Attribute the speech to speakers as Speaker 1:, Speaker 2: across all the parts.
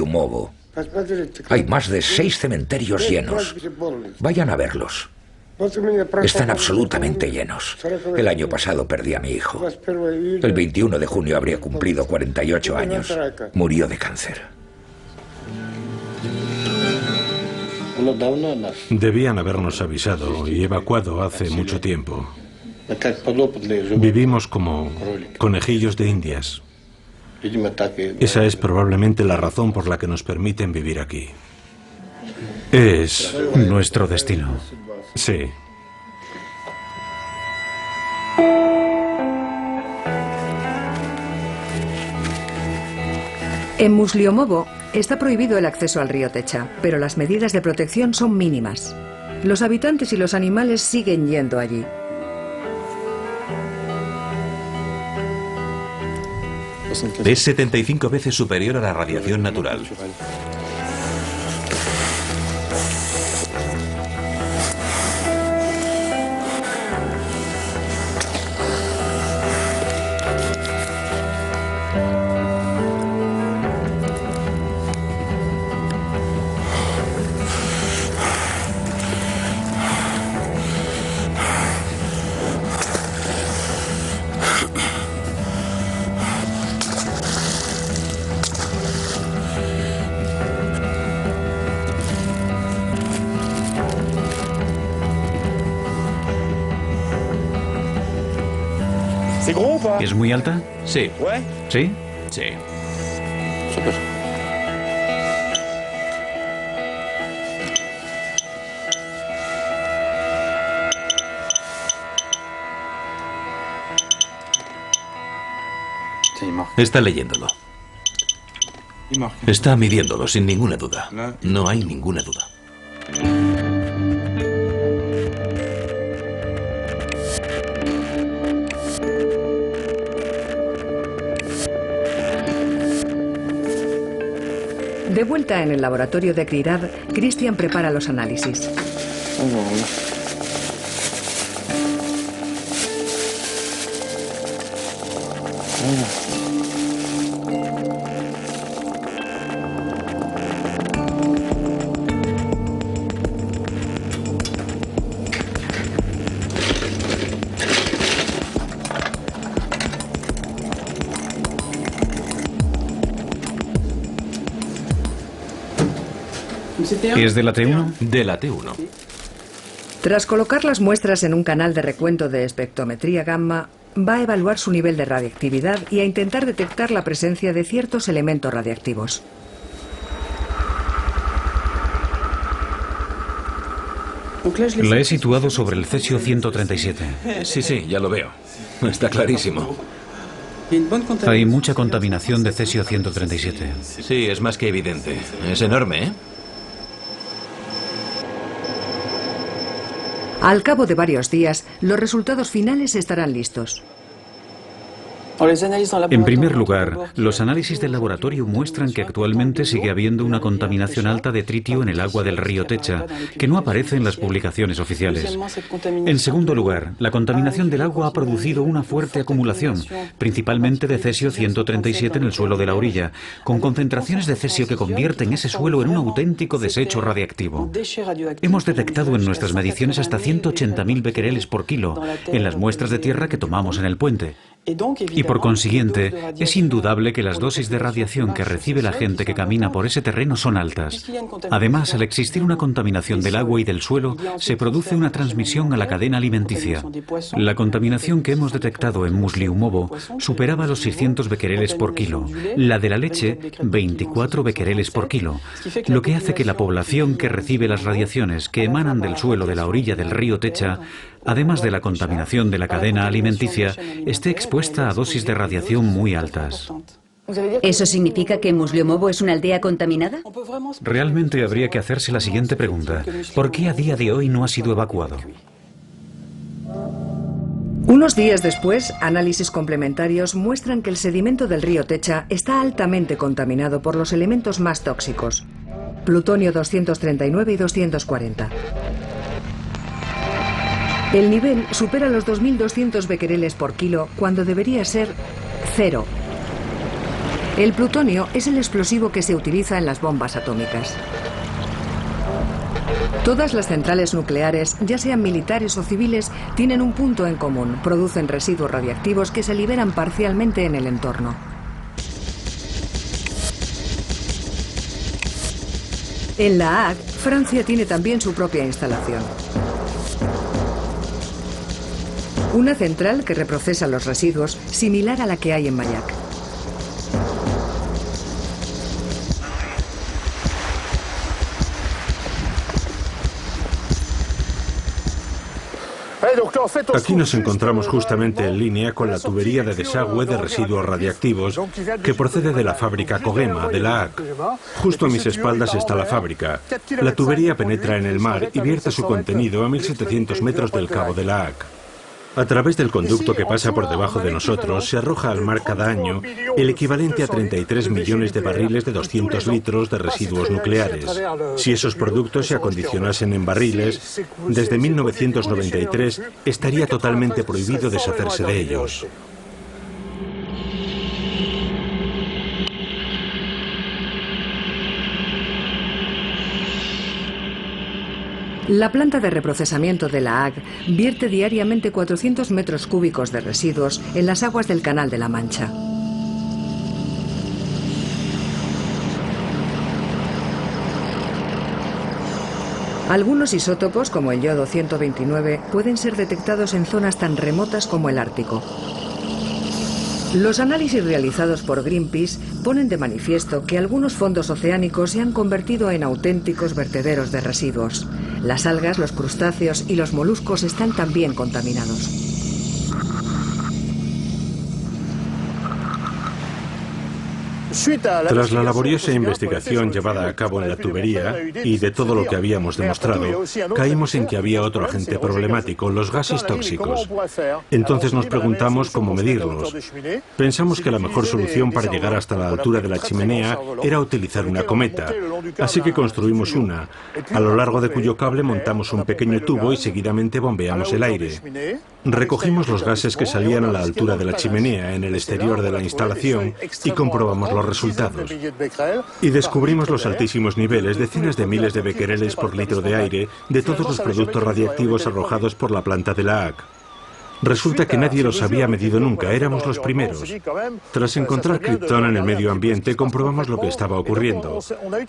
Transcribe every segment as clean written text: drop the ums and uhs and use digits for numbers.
Speaker 1: Musliumovo. Hay más de 6 cementerios llenos. Vayan a verlos. Están absolutamente llenos. El año pasado perdí a mi hijo. El 21 de junio habría cumplido 48 años. Murió de cáncer.
Speaker 2: Debían habernos avisado y evacuado hace mucho tiempo. Vivimos como conejillos de indias. Esa es probablemente la razón por la que nos permiten vivir aquí. Es
Speaker 3: nuestro destino.
Speaker 2: Sí.
Speaker 4: En Musliumovo está prohibido el acceso al río Techa, pero las medidas de protección son mínimas. Los habitantes y los animales siguen yendo allí.
Speaker 5: Es 75 veces superior a la radiación natural.
Speaker 3: ¿Es muy alta?
Speaker 5: Sí.
Speaker 3: ¿Sí?
Speaker 5: Sí. Está leyéndolo. Está midiéndolo sin ninguna duda. No hay ninguna duda.
Speaker 4: De vuelta en el laboratorio de Crirad, Christian prepara los análisis.
Speaker 3: ¿Es de la T1?
Speaker 5: De la T1.
Speaker 4: Tras colocar las muestras en un canal de recuento de espectrometría gamma, va a evaluar su nivel de radiactividad y a intentar detectar la presencia de ciertos elementos radiactivos.
Speaker 3: La he situado sobre el cesio 137.
Speaker 5: Sí, ya lo veo. Está clarísimo.
Speaker 3: Hay mucha contaminación de cesio 137.
Speaker 5: Sí, es más que evidente. Es enorme, ¿eh?
Speaker 4: Al cabo de varios días, los resultados finales estarán listos.
Speaker 3: En primer lugar, los análisis del laboratorio muestran que actualmente sigue habiendo una contaminación alta de tritio en el agua del río Techa, que no aparece en las publicaciones oficiales. En segundo lugar, la contaminación del agua ha producido una fuerte acumulación, principalmente de cesio 137 en el suelo de la orilla, con concentraciones de cesio que convierten ese suelo en un auténtico desecho radiactivo. Hemos detectado en nuestras mediciones hasta 180.000 becquereles por kilo en las muestras de tierra que tomamos en el puente. Y por consiguiente, es indudable que las dosis de radiación que recibe la gente que camina por ese terreno son altas. Además, al existir una contaminación del agua y del suelo, se produce una transmisión a la cadena alimenticia. La contaminación que hemos detectado en Musliumovo superaba los 600 becquereles por kilo, la de la leche 24 becquereles por kilo, lo que hace que la población que recibe las radiaciones que emanan del suelo de la orilla del río Techa, además de la contaminación de la cadena alimenticia, esté expuesta a dosis de radiación muy altas.
Speaker 6: ¿Eso significa que Musliumovo es una aldea contaminada?
Speaker 3: Realmente habría que hacerse la siguiente pregunta. ¿Por qué a día de hoy no ha sido evacuado?
Speaker 4: Unos días después, análisis complementarios muestran que el sedimento del río Techa está altamente contaminado por los elementos más tóxicos: plutonio 239 y 240. El nivel supera los 2.200 becquereles por kilo cuando debería ser 0. El plutonio es el explosivo que se utiliza en las bombas atómicas. Todas las centrales nucleares, ya sean militares o civiles, tienen un punto en común: producen residuos radiactivos que se liberan parcialmente en el entorno. En La Hague, Francia tiene también su propia instalación. Una central que reprocesa los residuos, similar a la que hay en Mayak.
Speaker 2: Aquí nos encontramos justamente en línea con la tubería de desagüe de residuos radiactivos que procede de la fábrica Kogema, de La Hague. Justo a mis espaldas está la fábrica. La tubería penetra en el mar y vierte su contenido a 1700 metros del cabo de La Hague. A través del conducto que pasa por debajo de nosotros se arroja al mar cada año el equivalente a 33 millones de barriles de 200 litros de residuos nucleares. Si esos productos se acondicionasen en barriles, desde 1993 estaría totalmente prohibido deshacerse de ellos.
Speaker 4: La planta de reprocesamiento de La Hague vierte diariamente 400 metros cúbicos de residuos en las aguas del Canal de la Mancha. Algunos isótopos, como el yodo 129, pueden ser detectados en zonas tan remotas como el Ártico. Los análisis realizados por Greenpeace ponen de manifiesto que algunos fondos oceánicos se han convertido en auténticos vertederos de residuos. Las algas, los crustáceos y los moluscos están también contaminados.
Speaker 2: Tras la laboriosa investigación llevada a cabo en la tubería y de todo lo que habíamos demostrado, caímos en que había otro agente problemático, los gases tóxicos. Entonces nos preguntamos cómo medirlos. Pensamos que la mejor solución para llegar hasta la altura de la chimenea era utilizar una cometa, así que construimos una, a lo largo de cuyo cable montamos un pequeño tubo y seguidamente bombeamos el aire. Recogimos los gases que salían a la altura de la chimenea en el exterior de la instalación y comprobamos los resultados. Y descubrimos los altísimos niveles, decenas de miles de becquereles por litro de aire, de todos los productos radiactivos arrojados por la planta de La Hague. Resulta que nadie los había medido nunca, éramos los primeros. Tras encontrar criptón en el medio ambiente, comprobamos lo que estaba ocurriendo.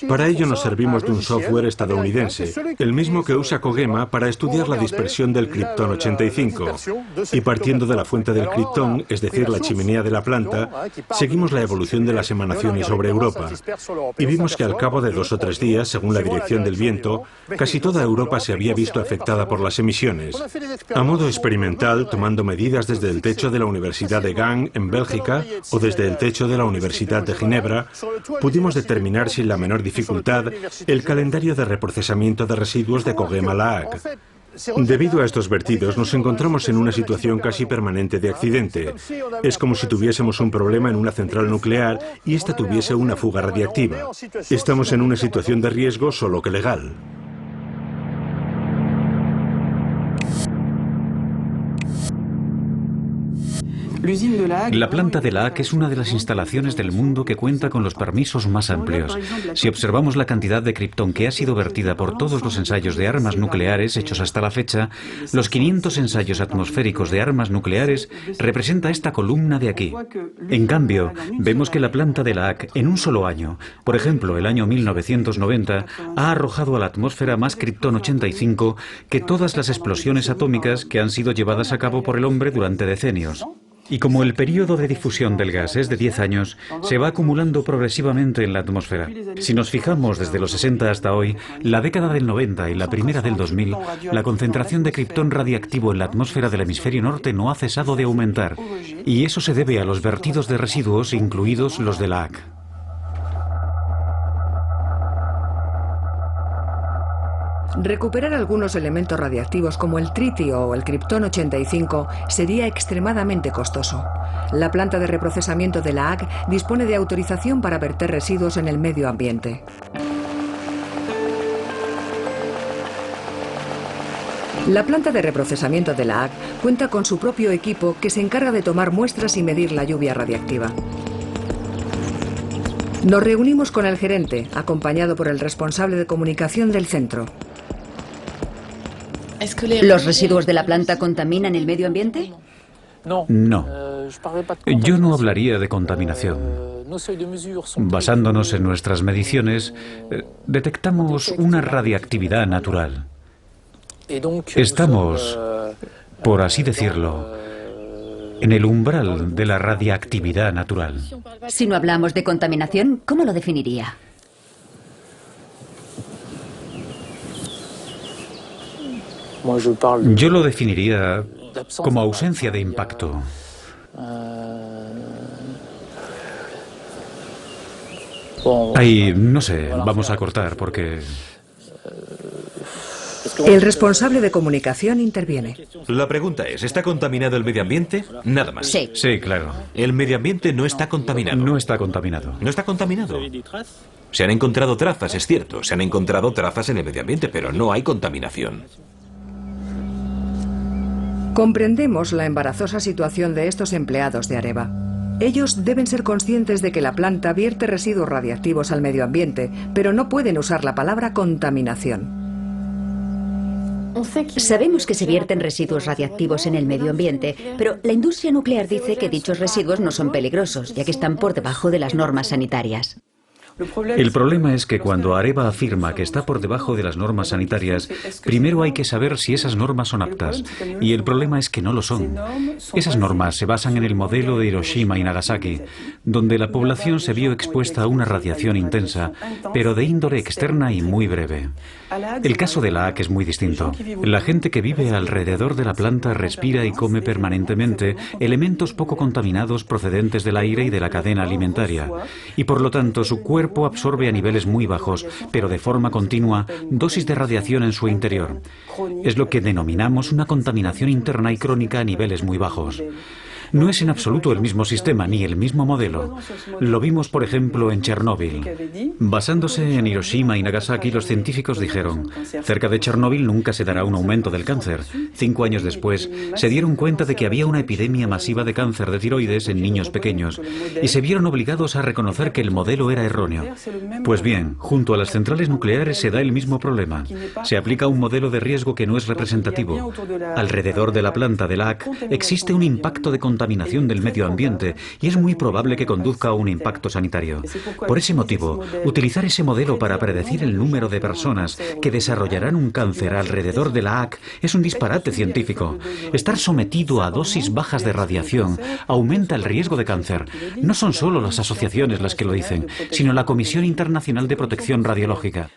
Speaker 2: Para ello nos servimos de un software estadounidense, el mismo que usa Kogema para estudiar la dispersión del criptón 85. Y partiendo de la fuente del criptón, es decir, la chimenea de la planta, seguimos la evolución de las emanaciones sobre Europa. Y vimos que al cabo de 2 o 3 días, según la dirección del viento, casi toda Europa se había visto afectada por las emisiones. A modo experimental, tomando medidas desde el techo de la Universidad de Gand, en Bélgica, o desde el techo de la Universidad de Ginebra, pudimos determinar sin la menor dificultad el calendario de reprocesamiento de residuos de Kogema La Hague. Debido a estos vertidos, nos encontramos en una situación casi permanente de accidente. Es como si tuviésemos un problema en una central nuclear y ésta tuviese una fuga radiactiva. Estamos en una situación de riesgo solo que legal.
Speaker 3: La planta de La Hague es una de las instalaciones del mundo que cuenta con los permisos más amplios. Si observamos la cantidad de criptón que ha sido vertida por todos los ensayos de armas nucleares hechos hasta la fecha, los 500 ensayos atmosféricos de armas nucleares representa esta columna de aquí. En cambio, vemos que la planta de La Hague en un solo año, por ejemplo el año 1990, ha arrojado a la atmósfera más criptón 85 que todas las explosiones atómicas que han sido llevadas a cabo por el hombre durante decenios. Y como el periodo de difusión del gas es de 10 años, se va acumulando progresivamente en la atmósfera. Si nos fijamos desde los 60 hasta hoy, la década del 90 y la primera del 2000, la concentración de criptón radiactivo en la atmósfera del hemisferio norte no ha cesado de aumentar. Y eso se debe a los vertidos de residuos, incluidos los de La Hague.
Speaker 4: Recuperar algunos elementos radiactivos como el tritio o el criptón 85 sería extremadamente costoso. La planta de reprocesamiento de La Hague dispone de autorización para verter residuos en el medio ambiente. La planta de reprocesamiento de La Hague cuenta con su propio equipo que se encarga de tomar muestras y medir la lluvia radiactiva. Nos reunimos con el gerente, acompañado por el responsable de comunicación del centro.
Speaker 6: ¿Los residuos de la planta contaminan el medio ambiente?
Speaker 3: No. Yo no hablaría de contaminación. Basándonos en nuestras mediciones, detectamos una radiactividad natural. Estamos, por así decirlo, en el umbral de la radiactividad natural.
Speaker 6: Si no hablamos de contaminación, ¿cómo lo definiría?
Speaker 3: Yo lo definiría como ausencia de impacto. Ahí, no sé, vamos a cortar porque...
Speaker 4: El responsable de comunicación interviene.
Speaker 5: La pregunta es, ¿está contaminado el medio ambiente? Nada más.
Speaker 6: Sí.
Speaker 3: Sí, claro.
Speaker 5: El medio ambiente no está contaminado.
Speaker 3: No está contaminado.
Speaker 5: No está contaminado. Se han encontrado trazas, es cierto. Se han encontrado trazas en el medio ambiente, pero no hay contaminación.
Speaker 4: Comprendemos la embarazosa situación de estos empleados de Areva. Ellos deben ser conscientes de que la planta vierte residuos radiactivos al medio ambiente, pero no pueden usar la palabra contaminación.
Speaker 6: Sabemos que se vierten residuos radiactivos en el medio ambiente, pero la industria nuclear dice que dichos residuos no son peligrosos, ya que están por debajo de las normas sanitarias.
Speaker 3: El problema es que cuando Areva afirma que está por debajo de las normas sanitarias, primero hay que saber si esas normas son aptas. Y el problema es que no lo son. Esas normas se basan en el modelo de Hiroshima y Nagasaki, donde la población se vio expuesta a una radiación intensa, pero de índole externa y muy breve. El caso de la AK es muy distinto. La gente que vive alrededor de la planta respira y come permanentemente elementos poco contaminados procedentes del aire y de la cadena alimentaria. Y por lo tanto su cuerpo absorbe a niveles muy bajos, pero de forma continua, dosis de radiación en su interior. Es lo que denominamos una contaminación interna y crónica a niveles muy bajos. No es en absoluto el mismo sistema ni el mismo modelo. Lo vimos, por ejemplo, en Chernóbil. Basándose en Hiroshima y Nagasaki, los científicos dijeron: cerca de Chernóbil nunca se dará un aumento del cáncer. 5 años después, se dieron cuenta de que había una epidemia masiva de cáncer de tiroides en niños pequeños y se vieron obligados a reconocer que el modelo era erróneo. Pues bien, junto a las centrales nucleares se da el mismo problema. Se aplica un modelo de riesgo que no es representativo. Alrededor de la planta de la AK existe un impacto de contaminación del medio ambiente y es muy probable que conduzca a un impacto sanitario. Por ese motivo, utilizar ese modelo para predecir el número de personas que desarrollarán un cáncer alrededor de la AK es un disparate científico. Estar sometido a dosis bajas de radiación aumenta el riesgo de cáncer. No son solo las asociaciones las que lo dicen, sino la Comisión Internacional de Protección Radiológica.